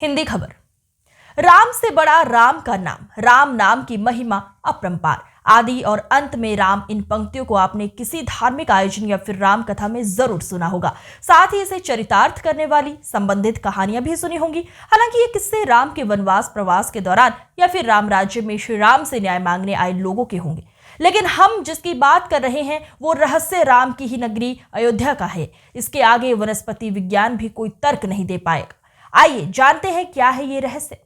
हिंदी खबर। राम से बड़ा राम का नाम, राम नाम की महिमा अपरंपार। आदि और अंत में राम, इन पंक्तियों को आपने किसी धार्मिक आयोजन या फिर राम कथा में जरूर सुना होगा। साथ ही इसे चरितार्थ करने वाली संबंधित कहानियां भी सुनी होंगी। हालांकि ये किस्से राम के वनवास प्रवास के दौरान या फिर राम राज्य में श्री राम से न्याय मांगने आए लोगों के होंगे, लेकिन हम जिसकी बात कर रहे हैं वो रहस्य राम की ही नगरी अयोध्या का है। इसके आगे वनस्पति विज्ञान भी कोई तर्क नहीं दे पाएगा। आइए जानते हैं क्या है ये रहस्य।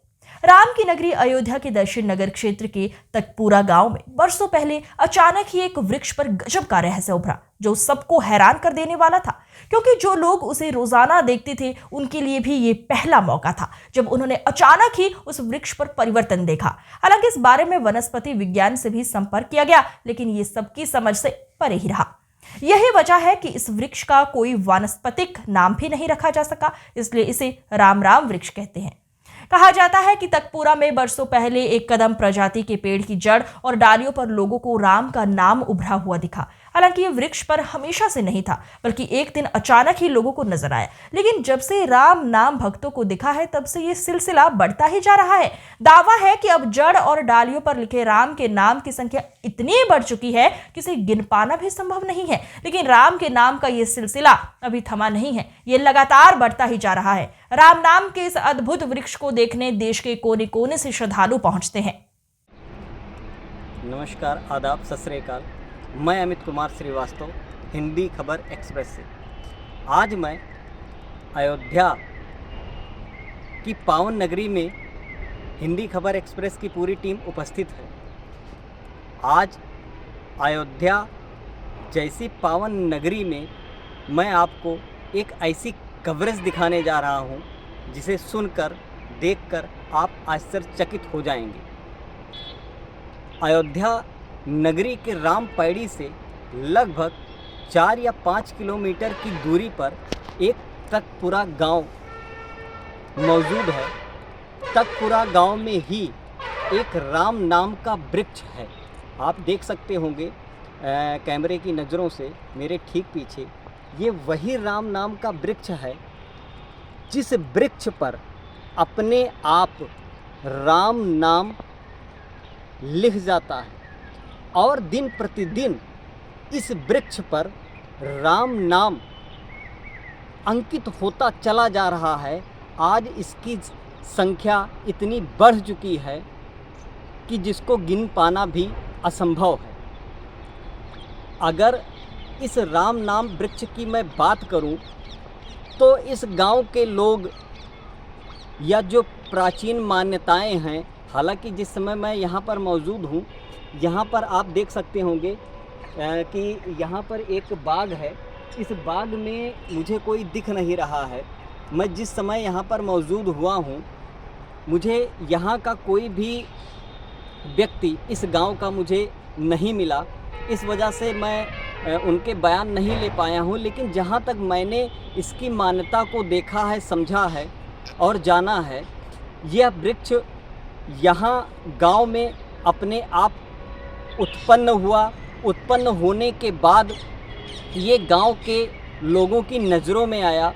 राम की नगरी अयोध्या के दक्षिण नगर क्षेत्र के तकपुरा गांव में वर्षों पहले अचानक ही एक वृक्ष पर गजब का रहस्य उभरा, जो सबको हैरान कर देने वाला था। क्योंकि जो लोग उसे रोजाना देखते थे, उनके लिए भी ये पहला मौका था जब उन्होंने अचानक ही उस वृक्ष पर परिवर्तन देखा। हालांकि इस बारे में वनस्पति विज्ञान से भी संपर्क किया गया, लेकिन ये सबकी समझ से परे ही रहा। यही वजह है कि इस वृक्ष का कोई वानस्पतिक नाम भी नहीं रखा जा सका, इसलिए इसे राम राम वृक्ष कहते हैं। कहा जाता है कि तकपुरा में बरसों पहले एक कदम प्रजाति के पेड़ की जड़ और डालियों पर लोगों को राम का नाम उभरा हुआ दिखा। हालांकि ये वृक्ष पर हमेशा से नहीं था, बल्कि एक दिन अचानक ही लोगों को नजर आया। लेकिन जब से राम नाम भक्तों को दिखा है, तब से ये सिलसिला बढ़ता ही जा रहा है। दावा है कि अब जड़ और डालियों पर लिखे राम के नाम की संख्या इतनी बढ़ चुकी है कि इसे गिन पाना भी संभव नहीं है। लेकिन राम के नाम का ये सिलसिला अभी थमा नहीं है, ये लगातार बढ़ता ही जा रहा है। राम नाम के इस अद्भुत वृक्ष को देखने देश के कोने कोने से श्रद्धालु पहुंचते हैं। नमस्कार, आदाब, सत श्री अकाल। मैं अमित कुमार श्रीवास्तव, हिंदी खबर एक्सप्रेस से। आज मैं अयोध्या की पावन नगरी में हिंदी खबर एक्सप्रेस की पूरी टीम उपस्थित है। आज अयोध्या जैसी पावन नगरी में मैं आपको एक ऐसी कवरेज दिखाने जा रहा हूं, जिसे सुनकर, देखकर आप आश्चर्यचकित हो जाएंगे। अयोध्या नगरी के रामपैड़ी से लगभग 4 या 5 किलोमीटर की दूरी पर एक तकपुरा गांव मौजूद है। तकपुरा गांव में ही एक राम नाम का वृक्ष है। आप देख सकते होंगे कैमरे की नज़रों से मेरे ठीक पीछे, ये वही राम नाम का वृक्ष है जिस वृक्ष पर अपने आप राम नाम लिख जाता है और दिन प्रतिदिन इस वृक्ष पर राम नाम अंकित होता चला जा रहा है। आज इसकी संख्या इतनी बढ़ चुकी है कि जिसको गिन पाना भी असंभव है। अगर इस राम नाम वृक्ष की मैं बात करूं, तो इस गांव के लोग या जो प्राचीन मान्यताएं हैं, हालांकि जिस समय मैं यहाँ पर मौजूद हूँ, यहाँ पर आप देख सकते होंगे कि यहाँ पर एक बाग है। इस बाग में मुझे कोई दिख नहीं रहा है। मैं जिस समय यहाँ पर मौजूद हुआ हूँ, मुझे यहाँ का कोई भी व्यक्ति इस गांव का मुझे नहीं मिला। इस वजह से मैं उनके बयान नहीं ले पाया हूँ। लेकिन जहाँ तक मैंने इसकी मान्यता को देखा है, समझा है और जाना है, यह वृक्ष यहाँ गांव में अपने आप उत्पन्न हुआ। उत्पन्न होने के बाद ये गांव के लोगों की नज़रों में आया।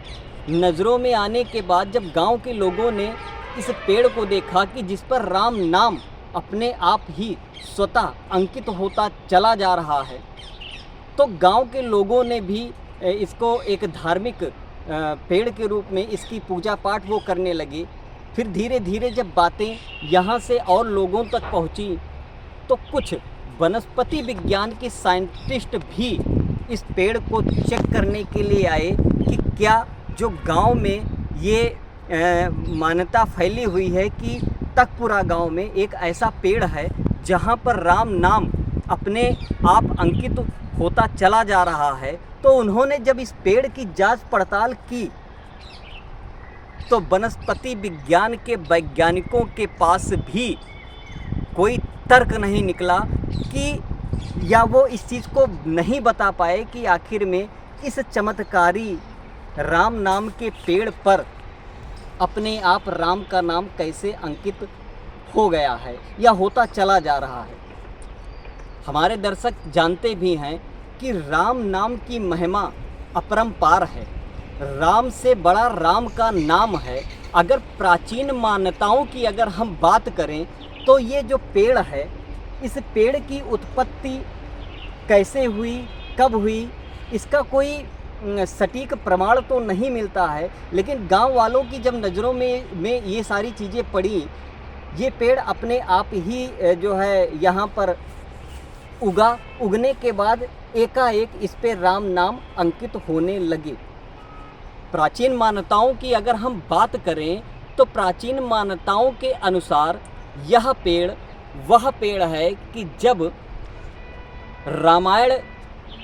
नज़रों में आने के बाद जब गांव के लोगों ने इस पेड़ को देखा कि जिस पर राम नाम अपने आप ही स्वतः अंकित होता चला जा रहा है, तो गांव के लोगों ने भी इसको एक धार्मिक पेड़ के रूप में इसकी पूजा पाठ वो करने लगे। फिर धीरे धीरे जब बातें यहाँ से और लोगों तक पहुँची, तो कुछ वनस्पति विज्ञान के साइंटिस्ट भी इस पेड़ को चेक करने के लिए आए कि क्या जो गांव में ये मान्यता फैली हुई है कि तकपुरा गांव में एक ऐसा पेड़ है जहां पर राम नाम अपने आप अंकित होता चला जा रहा है। तो उन्होंने जब इस पेड़ की जांच पड़ताल की, तो वनस्पति विज्ञान के वैज्ञानिकों के पास भी कोई तर्क नहीं निकला कि, या वो इस चीज़ को नहीं बता पाए कि आखिर में इस चमत्कारी राम नाम के पेड़ पर अपने आप राम का नाम कैसे अंकित हो गया है या होता चला जा रहा है। हमारे दर्शक जानते भी हैं कि राम नाम की महिमा अपरंपार है। राम से बड़ा राम का नाम है। अगर प्राचीन मान्यताओं की अगर हम बात करें तो ये जो पेड़ है, इस पेड़ की उत्पत्ति कैसे हुई, कब हुई, इसका कोई सटीक प्रमाण तो नहीं मिलता है। लेकिन गांव वालों की जब नज़रों में ये सारी चीज़ें पड़ी, ये पेड़ अपने आप ही जो है यहाँ पर उगने के बाद एकाएक इस पे राम नाम अंकित होने लगे। प्राचीन मान्यताओं की अगर हम बात करें तो प्राचीन मान्यताओं के अनुसार यह पेड़ वह पेड़ है कि जब रामायण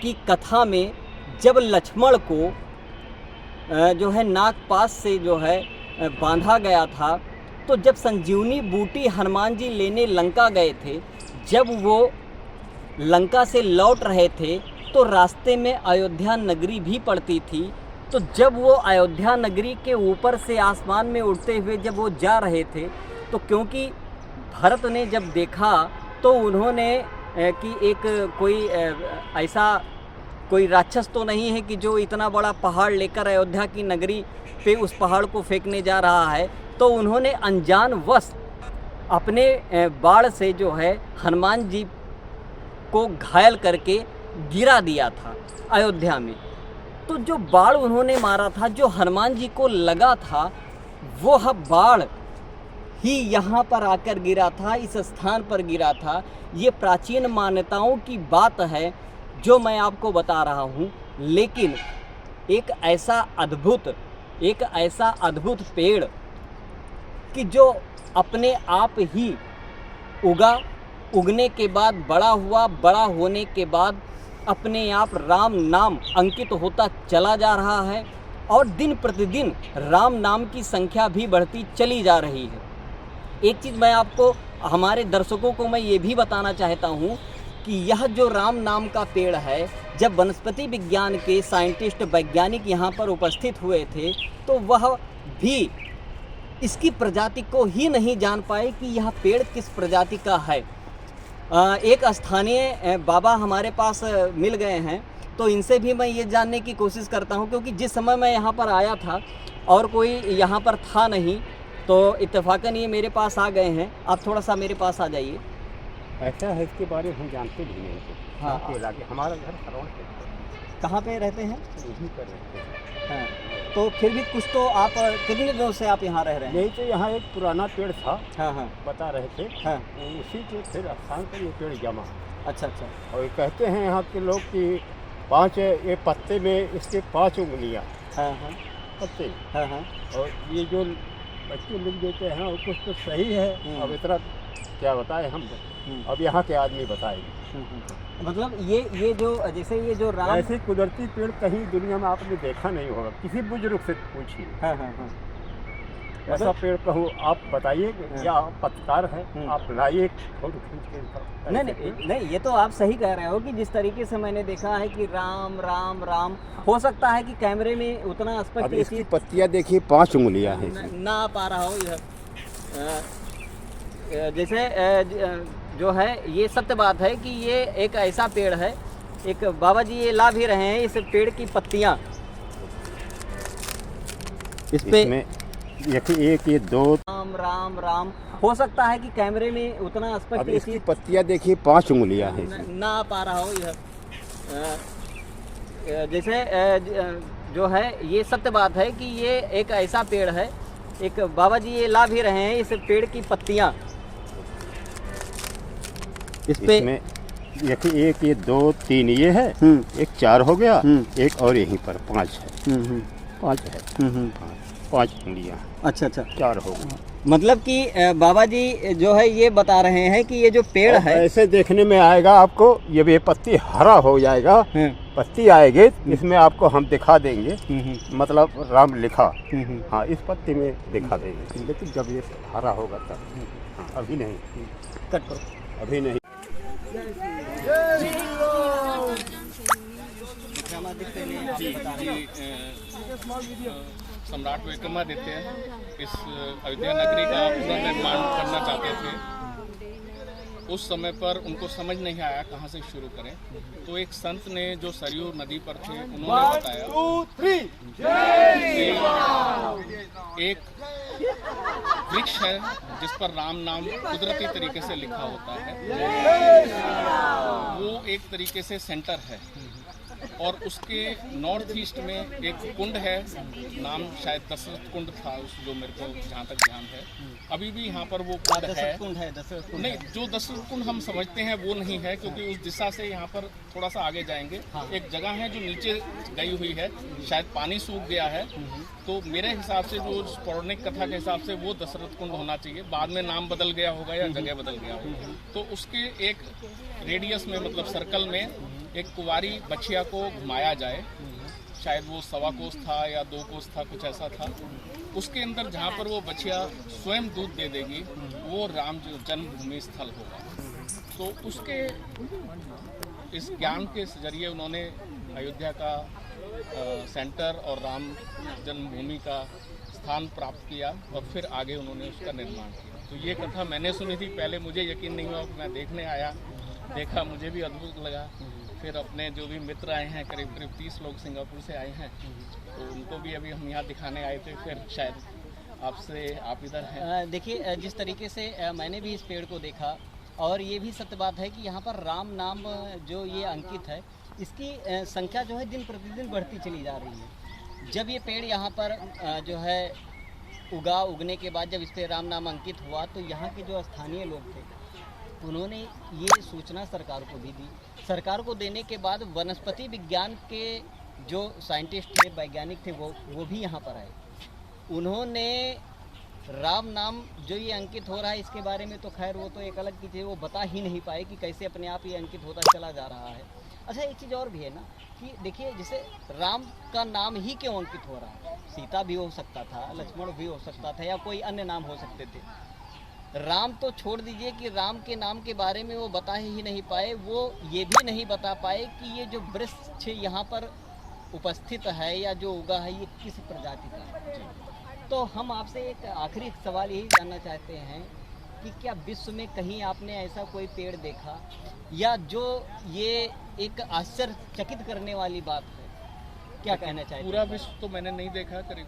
की कथा में जब लक्ष्मण को जो है नागपाश से जो है बांधा गया था, तो जब संजीवनी बूटी हनुमान जी लेने लंका गए थे, जब वो लंका से लौट रहे थे तो रास्ते में अयोध्या नगरी भी पड़ती थी। तो जब वो अयोध्या नगरी के ऊपर से आसमान में उड़ते हुए जब वो जा रहे थे, तो क्योंकि भरत ने जब देखा तो उन्होंने कि एक कोई ऐसा कोई राक्षस तो नहीं है कि जो इतना बड़ा पहाड़ लेकर अयोध्या की नगरी पे उस पहाड़ को फेंकने जा रहा है, तो उन्होंने अनजान वश अपने बाण से जो है हनुमान जी को घायल करके गिरा दिया था अयोध्या में। तो जो बाण उन्होंने मारा था, जो हनुमान जी को लगा था, वह बाण ही यहाँ पर आकर गिरा था, इस स्थान पर गिरा था। ये प्राचीन मान्यताओं की बात है जो मैं आपको बता रहा हूँ। लेकिन एक ऐसा अद्भुत पेड़ कि जो अपने आप ही उगने के बाद बड़ा हुआ, बड़ा होने के बाद अपने आप राम नाम अंकित होता चला जा रहा है, और दिन प्रतिदिन राम नाम की संख्या भी बढ़ती चली जा रही है। एक चीज़ मैं आपको, हमारे दर्शकों को मैं ये भी बताना चाहता हूँ कि यह जो राम नाम का पेड़ है, जब वनस्पति विज्ञान के साइंटिस्ट वैज्ञानिक यहाँ पर उपस्थित हुए थे, तो वह भी इसकी प्रजाति को ही नहीं जान पाए कि यह पेड़ किस प्रजाति का है। एक स्थानीय बाबा हमारे पास मिल गए हैं, तो इनसे भी मैं ये जानने की कोशिश करता हूँ, क्योंकि जिस समय मैं यहाँ पर आया था और कोई यहाँ पर था नहीं, तो इत्तेफाकन ये मेरे पास आ गए हैं। आप थोड़ा सा मेरे पास आ जाइए। ऐसा है, इसके बारे में हम जानते भी नहीं थे। हाँ, के इलाके हमारा घर सरौन से कहाँ पे रहते हैं? यहीं पर रहते हैं। हाँ, तो फिर भी कुछ तो आप कितने दिनों से आप यहाँ रह रहे हैं? यही तो यहाँ एक पुराना पेड़ था, हाँ हाँ बता रहे थे। हाँ। उसी के फिर स्थान पर ये पेड़ जमा। अच्छा अच्छा। और ये कहते हैं यहाँ के लोग कि 5 ये पत्ते में इसके 5 उंगलियाँ हाँ हाँ पत्ते। हाँ हाँ। और ये जो बच्चे लिख देते हैं वो कुछ तो सही है, अब इतना क्या बताएं हम, अब यहाँ के आदमी बताएंगे। मतलब ये जो जैसे ये जो राम, ऐसे कुदरती पेड़ कहीं दुनिया में आपने देखा नहीं होगा, किसी बुजुर्ग से पूछिए। हाँ हाँ हाँ। ऐसा पेड़ कहूँ आप बताइए, हाँ। या आप पत्रकार हैं, आप लाइए फोटो खींच के। नहीं, ये तो आप सही कह रहे हो कि जिस तरीके से मैंने देखा है कि राम राम राम, हो सकता है कि कैमरे में उतना स्पष्ट अब इसकी पत्तियाँ देखिए 5 उंगलियाँ हैं इसमें। ना पा रहा हो इधर। जैसे जो है ये सत्य बात है कि ये एक ऐसा पेड़ है, एक बाबा जी ये ला भी रहे हैं इस पेड़ की पत्तियाँ इस पे। इसमें देखिए 1 ये 2 राम राम राम, हो सकता है कि कैमरे में उतना अब स्पष्ट इसकी पत्तियाँ देखिए 5 उंगलियाँ हैं इसमें। ना पा रहा हो इधर। जैसे जो है ये सत्य बात है कि ये एक ऐसा पेड़ है, एक बाबा जी ये ला भी रहे हैं इस पेड़ की पत्तियाँ इस पे। इसमें देखिए 1 ये 2 3 ये है, एक 4 हो गया, एक और यहीं पर 5 है। 5 है, 5 उंगलियाँ। अच्छा अच्छा, 4 हो गए। मतलब कि बाबा जी जो है ये बता रहे हैं कि ये जो पेड़ है, ऐसे देखने में आएगा आपको, ये पत्ती हरा हो जाएगा, पत्ती आएगी इसमें आपको हम दिखा देंगे, मतलब राम लिखा। हाँ, इस पत्ती में दिखा देंगे, लेकिन जब ये हरा होगा तब। हाँ, अभी नहीं, कट करो, अभी नहीं। सम्राट विक्रमादित्य इस अयोध्या नगरी का पुनर्निर्माण करना चाहते थे, उस समय पर उनको समझ नहीं आया कहाँ से शुरू करें, तो एक संत ने जो सरयू नदी पर थे उन्होंने बताया कि एक वृक्ष है जिस पर राम नाम कुदरती तरीके से लिखा होता है, वो एक तरीके से सेंटर है। और उसके नॉर्थ ईस्ट में एक कुंड है, नाम शायद दशरथ कुंड था उस, जो मेरे को जहाँ तक ध्यान है, अभी भी यहाँ पर वो कुंड है। दशरथ कुंड नहीं, जो दशरथ कुंड हम समझते हैं वो नहीं है, क्योंकि उस दिशा से यहाँ पर थोड़ा सा आगे जाएंगे एक जगह है जो नीचे गई हुई है, शायद पानी सूख गया है। तो मेरे हिसाब से जो पौराणिक कथा के हिसाब से वो दशरथ कुंड होना चाहिए, बाद में नाम बदल गया होगा या जगह बदल गया होगा। तो उसके एक रेडियस में, मतलब सर्कल में, एक कुंवारी बछिया को घुमाया जाए, शायद वो 1.25 कोस था या 2 कोस था, कुछ ऐसा था। उसके अंदर जहाँ पर वो बछिया स्वयं दूध दे देगी वो राम जो जन्मभूमि स्थल होगा। तो उसके इस ज्ञान के जरिए उन्होंने अयोध्या का सेंटर और राम जन्मभूमि का स्थान प्राप्त किया और फिर आगे उन्होंने उसका निर्माण किया। तो ये कथा मैंने सुनी थी, पहले मुझे यकीन नहीं हुआ, मैं देखने आया, देखा, मुझे भी अद्भुत लगा। फिर अपने जो भी मित्र आए हैं, करीब 30 लोग सिंगापुर से आए हैं, तो उनको भी अभी हम यहाँ दिखाने आए थे। फिर शायद आप इधर हैं। देखिए, जिस तरीके से मैंने भी इस पेड़ को देखा, और ये भी सत्य बात है कि यहाँ पर राम नाम जो ये अंकित है, इसकी संख्या जो है दिन प्रतिदिन बढ़ती चली जा रही है। जब ये पेड़ यहाँ पर जो है उगने के बाद जब इस पर राम नाम अंकित हुआ, तो यहाँ के जो स्थानीय लोग थे उन्होंने ये सूचना सरकार को भी दी। सरकार को देने के बाद वनस्पति विज्ञान के जो साइंटिस्ट थे, वैज्ञानिक थे, वो भी यहाँ पर आए। उन्होंने राम नाम जो ये अंकित हो रहा है इसके बारे में तो खैर वो तो एक अलग चीज़ है, वो बता ही नहीं पाए कि कैसे अपने आप ये अंकित होता चला जा रहा है। अच्छा, एक चीज़ और भी है ना कि देखिए, जैसे राम का नाम ही क्यों अंकित हो रहा है? सीता भी हो सकता था, लक्ष्मण भी हो सकता था, या कोई अन्य नाम हो सकते थे। राम तो छोड़ दीजिए कि राम के नाम के बारे में वो बता ही नहीं पाए, वो ये भी नहीं बता पाए कि ये जो वृक्ष यहाँ पर उपस्थित है या जो उगा है ये किस प्रजाति का है। तो हम आपसे एक आखिरी सवाल यही जानना चाहते हैं कि क्या विश्व में कहीं आपने ऐसा कोई पेड़ देखा, या जो ये एक आश्चर्यचकित करने वाली बात है? क्या कहना चाहिए? पूरा विश्व तो मैंने नहीं देखा, करीब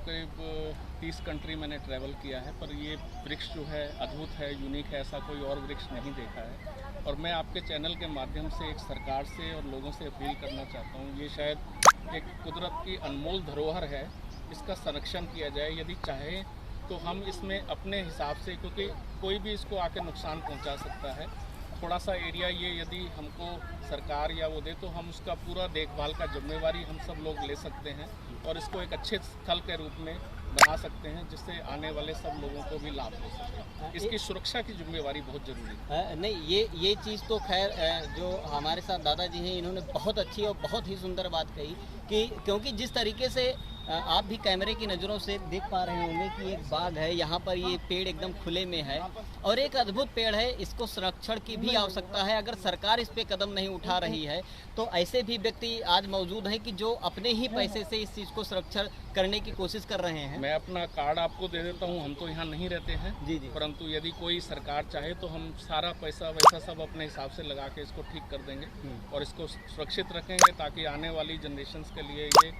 30 कंट्री मैंने ट्रैवल किया है, पर ये वृक्ष जो है अद्भुत है, यूनिक है, ऐसा कोई और वृक्ष नहीं देखा है। और मैं आपके चैनल के माध्यम से एक सरकार से और लोगों से अपील करना चाहता हूँ, ये शायद एक कुदरत की अनमोल धरोहर है, इसका संरक्षण किया जाए। यदि चाहे तो हम इसमें अपने हिसाब से, क्योंकि कोई भी इसको आके नुकसान पहुँचा सकता है, थोड़ा सा एरिया ये यदि हमको सरकार या वो दे तो हम उसका पूरा देखभाल का जिम्मेवारी हम सब लोग ले सकते हैं और इसको एक अच्छे स्थल के रूप में बना सकते हैं, जिससे आने वाले सब लोगों को भी लाभ हो सके। इसकी सुरक्षा की जिम्मेवारी बहुत जरूरी है। नहीं, ये चीज़ तो खैर जो हमारे साथ दादाजी हैं इन्होंने बहुत अच्छी और बहुत ही सुंदर बात कही कि क्योंकि जिस तरीके से आप भी कैमरे की नज़रों से देख पा रहे होंगे कि एक बाग है, यहाँ पर ये पेड़ एकदम खुले में है और एक अद्भुत पेड़ है, इसको संरक्षण की भी आवश्यकता है। अगर सरकार इस पे कदम नहीं उठा रही है तो ऐसे भी व्यक्ति आज मौजूद हैं कि जो अपने ही पैसे से इस चीज़ को संरक्षण करने की कोशिश कर रहे हैं। मैं अपना कार्ड आपको दे देता हूँ, हम तो यहाँ नहीं रहते हैं जी, परंतु यदि कोई सरकार चाहे तो हम सारा पैसा वैसा सब अपने हिसाब से लगा के इसको ठीक कर देंगे और इसको सुरक्षित रखेंगे, ताकि आने वाली जनरेशंस के लिए ये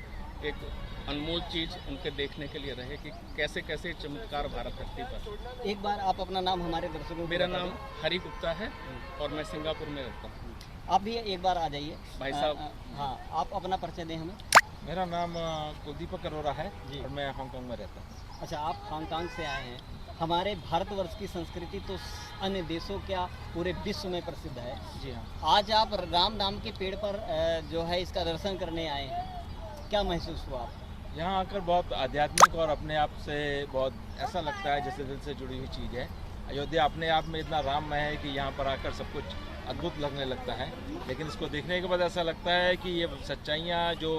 एक अनमोल चीज़ उनके देखने के लिए रहे कि कैसे कैसे चमत्कार भारत धरती पर। एक बार आप अपना नाम हमारे दर्शकों को। मेरा नाम हरि गुप्ता है और मैं सिंगापुर में रहता हूँ। आप भी एक बार आ जाइए भाई साहब। हाँ, आप अपना परिचय दें हमें। मेरा नाम कुलदीपक अरोरा है और मैं हांगकांग में रहता हूँ। अच्छा, आप हांगकांग से आए हैं। हमारे भारतवर्ष की संस्कृति तो अन्य देशों क्या पूरे विश्व में प्रसिद्ध है। जी हाँ। आज आप राम नाम के पेड़ पर जो है इसका दर्शन करने आए हैं, क्या महसूस हुआ आपको? यहाँ आकर बहुत आध्यात्मिक और अपने आप से बहुत ऐसा लगता है जैसे दिल से जुड़ी हुई चीज़ है। अयोध्या अपने आप में इतना राममय है कि यहाँ पर आकर सब कुछ अद्भुत लगने लगता है, लेकिन इसको देखने के बाद ऐसा लगता है कि ये सच्चाइयाँ जो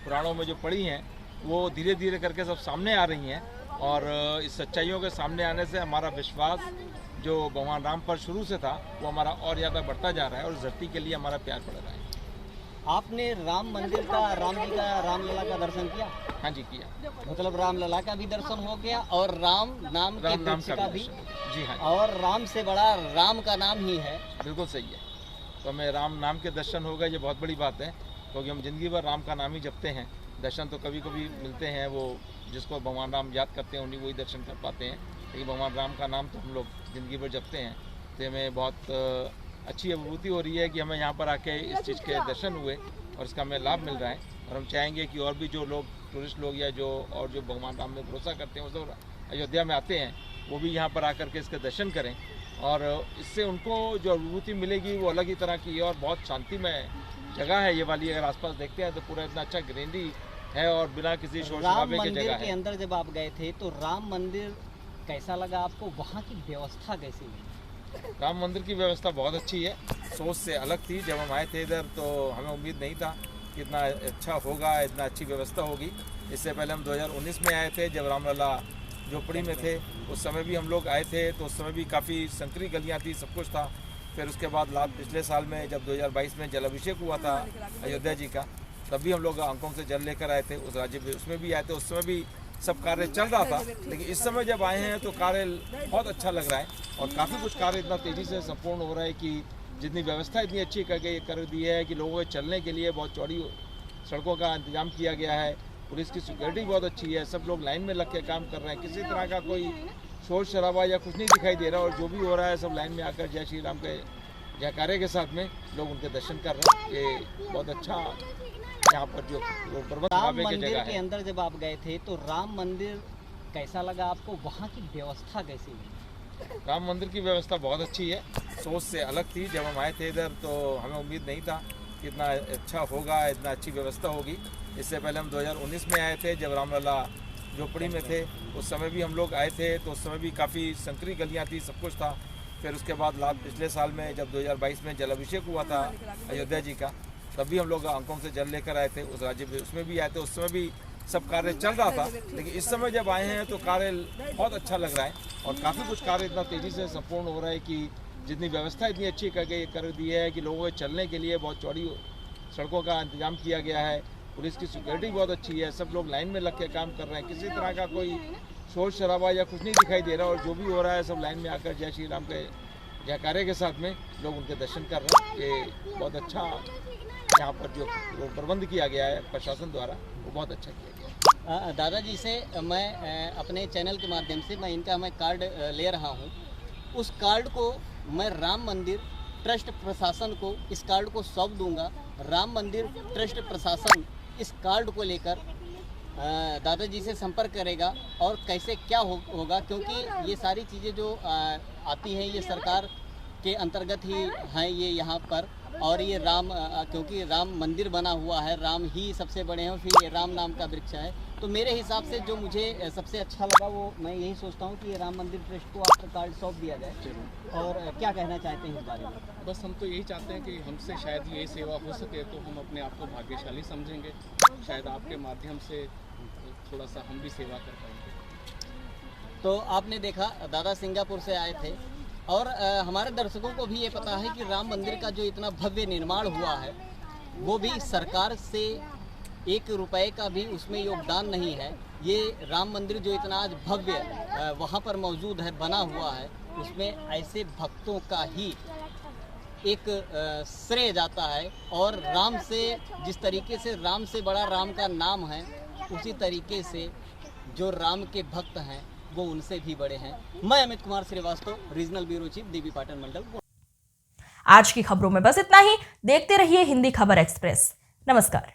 पुराणों में जो पड़ी हैं वो धीरे धीरे करके सब सामने आ रही हैं और इस सच्चाइयों के सामने आने से हमारा विश्वास जो भगवान राम पर शुरू से था वो हमारा और ज़्यादा बढ़ता जा रहा है और धरती के लिए हमारा प्यार बढ़ रहा है। आपने राम मंदिर का, राम जी का, रामलला का दर्शन किया? हाँ जी किया। मतलब रामलला का भी दर्शन हो गया और राम नाम के राम नाम वृक्ष का का भी, दर्शन। जी हाँ, और राम से बड़ा राम का नाम ही है। बिल्कुल सही है। तो हमें राम नाम के दर्शन हो गए, ये बहुत बड़ी बात है, क्योंकि हम जिंदगी भर राम का नाम ही जपते हैं। दर्शन तो कभी कभी मिलते हैं, वो जिसको भगवान राम याद करते हैं उन्हीं वही दर्शन कर पाते हैं, लेकिन भगवान राम का नाम तो हम लोग जिंदगी भर जपते हैं। तो हमें बहुत अच्छी अनुभूति हो रही है कि हमें यहाँ पर आके इस चीज़ के दर्शन हुए और इसका हमें लाभ मिल रहा है। और हम चाहेंगे कि और भी जो लोग, टूरिस्ट लोग या जो भगवान राम में भरोसा करते हैं, वो अयोध्या में आते हैं, वो भी यहाँ पर आकर के इसके दर्शन करें, और इससे उनको जो अनुभूति मिलेगी वो अलग ही तरह की है और बहुत शांतिमय जगह है ये वाली। अगर आसपास देखते हैं तो पूरा इतना अच्छा ग्रीनरी है और बिना किसी शोर राम शराबे के मंदिर जगह के है। अंदर जब आप गए थे तो राम मंदिर कैसा लगा आपको? वहाँ की व्यवस्था कैसी लगी? राम मंदिर की व्यवस्था बहुत अच्छी है, सोच से अलग थी। जब हम आए थे इधर तो हमें उम्मीद नहीं था कि इतना अच्छा होगा, इतना अच्छी व्यवस्था होगी। इससे पहले हम 2019 में आए थे, जब रामलला झोपड़ी में थे, उस समय भी हम लोग आए थे, तो उस समय भी काफ़ी संकरी गलियाँ थी, सब कुछ था। फिर उसके बाद पिछले साल में जब 2022 में जलाभिषेक हुआ था अयोध्या जी का, तब भी हम लोग आंखों से जल लेकर आए थे, उस राज्य में उसमें भी आए थे, उस समय भी सब कार्य चल रहा था। लेकिन इस समय जब आए हैं तो कार्य बहुत अच्छा लग रहा है और काफ़ी कुछ कार्य इतना तेज़ी से संपूर्ण हो रहा है कि जितनी व्यवस्था इतनी अच्छी कर दी है कि लोगों के चलने के लिए बहुत चौड़ी सड़कों का इंतजाम किया गया है। पुलिस की सिक्योरिटी बहुत अच्छी है, सब लोग लाइन में लग के काम कर रहे हैं, किसी तरह का कोई शोर शराबा या कुछ नहीं दिखाई दे रहा। और जो भी हो रहा है सब लाइन में आकर जय श्री राम के जयकारे के साथ में लोग उनके दर्शन कर रहे हैं। ये बहुत अच्छा यहाँ पर जो प्रबंध राम की मंदिर जगह के है। अंदर जब आप गए थे तो राम मंदिर कैसा लगा आपको? वहाँ की व्यवस्था कैसी लगी? राम मंदिर की व्यवस्था बहुत अच्छी है, सोच से अलग थी। जब हम आए थे इधर तो हमें उम्मीद नहीं था कि इतना अच्छा होगा, इतना अच्छी व्यवस्था होगी। इससे पहले हम 2019 में आए थे, जब रामलला झोपड़ी में थे, उस समय भी हम लोग आए थे, तो उस समय भी काफ़ी संकरी गलियाँ थी, सब कुछ था। फिर उसके बाद पिछले साल में जब 2022 में जलाभिषेक हुआ था अयोध्या जी का, तब भी हम लोग आंखों से जल लेकर आए थे, उस राज्य में उसमें भी आए थे, उस समय भी सब कार्य चल रहा था। लेकिन इस समय जब आए हैं तो कार्य बहुत अच्छा लग रहा है और काफ़ी कुछ कार्य इतना तेज़ी से संपूर्ण हो रहा है कि जितनी व्यवस्था इतनी अच्छी कर दी है कि लोगों के चलने के लिए बहुत चौड़ी सड़कों का इंतजाम किया गया है। पुलिस की सिक्योरिटी बहुत अच्छी है, सब लोग लाइन में लग के काम कर रहे हैं, किसी तरह का कोई शोर शराबा या कुछ नहीं दिखाई दे रहा। और जो भी हो रहा है सब लाइन में आकर जय श्री राम के जयकारे के साथ में लोग उनके दर्शन कर रहे हैं। ये बहुत अच्छा यहाँ पर जो प्रबंध किया गया है प्रशासन द्वारा, वो बहुत अच्छा किया गया है। दादाजी से मैं अपने चैनल के माध्यम से मैं कार्ड ले रहा हूँ। उस कार्ड को मैं राम मंदिर ट्रस्ट प्रशासन को इस कार्ड को सौंप दूंगा। राम मंदिर ट्रस्ट प्रशासन इस कार्ड को लेकर दादाजी से संपर्क करेगा और कैसे क्या होगा, क्योंकि ये सारी चीज़ें जो आती हैं ये सरकार के अंतर्गत ही हैं ये यहाँ पर। और ये क्योंकि राम मंदिर बना हुआ है, राम ही सबसे बड़े हैं, फिर ये राम नाम का वृक्ष है। तो मेरे हिसाब से जो मुझे सबसे अच्छा लगा वो मैं यही सोचता हूँ कि ये राम मंदिर ट्रस्ट को आपका कार्ड सौंप दिया जाए। और क्या कहना चाहते हैं इस बारे में? बस हम तो यही चाहते हैं कि हमसे शायद ये सेवा हो सके तो हम अपने आप को भाग्यशाली समझेंगे। शायद आपके माध्यम से थोड़ा सा हम भी सेवा कर पाएंगे। तो आपने देखा दादा सिंगापुर से आए थे और हमारे दर्शकों को भी ये पता है कि राम मंदिर का जो इतना भव्य निर्माण हुआ है वो भी सरकार से 1 रुपए का भी उसमें योगदान नहीं है। ये राम मंदिर जो इतना आज भव्य वहाँ पर मौजूद है, बना हुआ है, उसमें ऐसे भक्तों का ही एक श्रेय जाता है। और राम से जिस तरीके से राम से बड़ा राम का नाम है, उसी तरीके से जो राम के भक्त हैं वो उनसे भी बड़े हैं। मैं Amit Kumar Srivastava, regional bureau chief, Devi Patan Mandal. आज की खबरों में बस इतना ही। देखते रहिए हिंदी खबर एक्सप्रेस। नमस्कार।